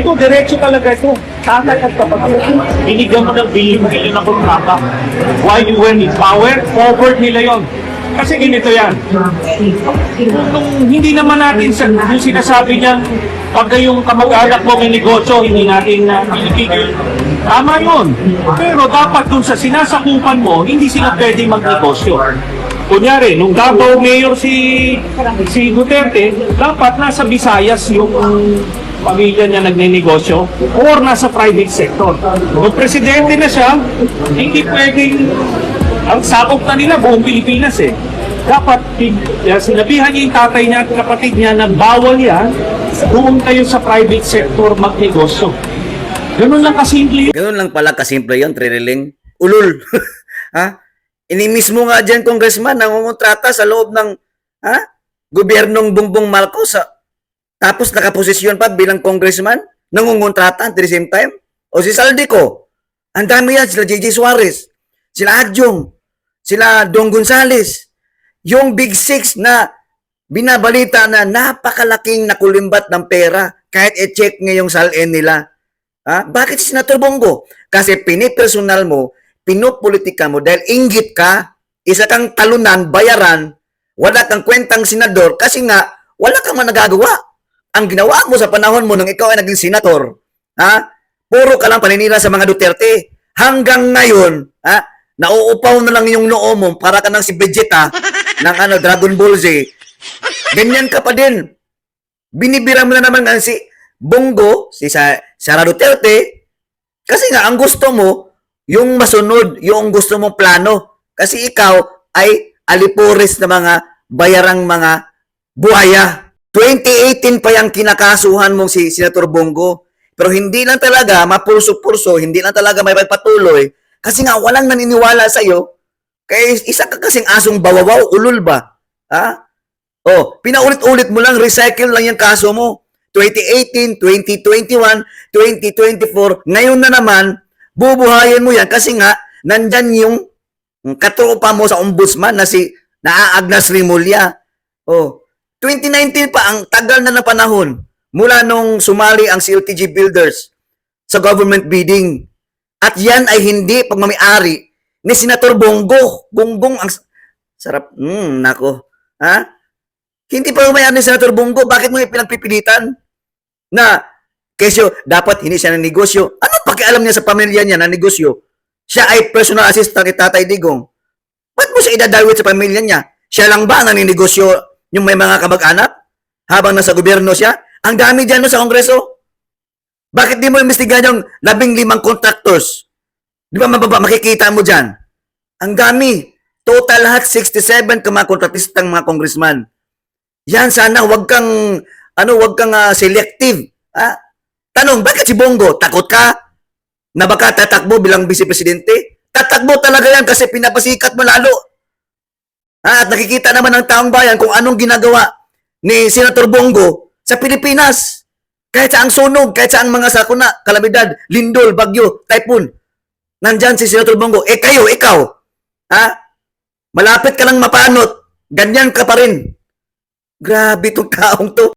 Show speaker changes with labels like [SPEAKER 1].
[SPEAKER 1] ito, diretso talaga ito. Tatay at kapatid. Binigyan mo ng billion-billion na kontrata. While you were in power, covered nila yon. Kasi ganito yan. Nung hindi naman natin yung sinasabi niya, pagka yung kamag-anak mo may negosyo, hindi natin pinipigil. Tama yun. Pero dapat dun sa sinasakupan mo, hindi sila pwede magnegosyo. Kunyari, nung Davao Mayor si Duterte, dapat nasa Visayas yung pamilya niya nagnenegosyo or nasa private sector. Kung presidente na siya, hindi pwedeng ang sakop na nila buong Pilipinas eh. Dapat sinabihan niya yung tatay niya at kapatid niya na bawal yan, doon kayo sa private sector magnegosyo. Ganun lang kasimple.
[SPEAKER 2] Ganun lang pala kasimple yun, Tririling. Ulul. Ha? Inimis mo nga dyan, congressman, nangungontrata sa loob ng gobyernong Bongbong Marcos. Tapos nakaposisyon pa bilang congressman, nangungontrata at the same time. O si Saldico, ang dami yan, sila JJ Suarez, sila Adjong, sila Dong Gonzales, yung Big Six na binabalita na napakalaking nakulimbat ng pera kahit i-check ngayong salin nila. Bakit si Senator Bongo? Kasi pinipersonal mo, pinopolitika mo dahil inggit ka, isa kang talunan, bayaran, wala kang kwentang senador kasi nga wala kang nagagawa. Ang ginawa mo sa panahon mo nung ikaw ay naging senator, puro ka lang paninira sa mga Duterte. Hanggang ngayon, nauupaw na lang yung noo mo para ka ng si Vegeta ng Dragon Ball Z. Ganyan ka pa din. Binibira mo na naman nga si Bongo, si Sara Duterte, kasi nga ang gusto mo, yung masunod, yung gusto mong plano. Kasi ikaw ay alipores na mga bayarang mga buhaya. 2018 pa yung kinakasuhan mong si Senator Bongo. Pero hindi lang talaga mapurso-purso, hindi lang talaga may pagpatuloy. Kasi nga walang naniniwala sa'yo. Kaya isa ka kasing asong bawawaw, ulul ba? Pinaulit-ulit mo lang, recycle lang yung kaso mo. 2018, 2021, 2024, ngayon na naman, bubuhayin mo yan kasi nga, nandyan yung katropa mo sa ombudsman na si Agnes Rimulya. 2019 pa, ang tagal na ng panahon, mula nung sumali ang CLTG Builders sa government bidding. At yan ay hindi pagmamay-ari ni Senator Bongo. Bongbong ang sarap. Nako. Hindi pagmamay-ari ni Senator Bongo. Bakit mo pinagpipilitan na kesyo dapat hindi siya ng negosyo? Ano pakialam niya sa pamilya niya na negosyo? Siya ay personal assistant kay Tatay Digong. Ba't mo siya idadawit sa pamilya niya? Siya lang ba ang naninegosyo yung may mga kamag-anak habang nasa gobyerno siya? Ang dami dyan sa Kongreso. Bakit di mo imbestigahan yung 15 contractors? Di ba makikita mo dyan? Ang dami. Total lahat 67 ka mga kontratistang mga congressman. Yan sana wag kang selective. Tanong, bakit si Bongo? Takot ka na baka tatakbo bilang vice-presidente? Tatakbo talaga yan kasi pinapasikat mo lalo. At nakikita naman ng taong bayan kung anong ginagawa ni Senator Bongo sa Pilipinas. Kahit sa ang sunog, kahit sa ang mga sakuna, kalamidad, lindol, bagyo, typhoon. Nandyan si Senator Bongo. Ikaw, malapit ka lang mapanot. Ganyan ka pa rin. Grabe itong taong to.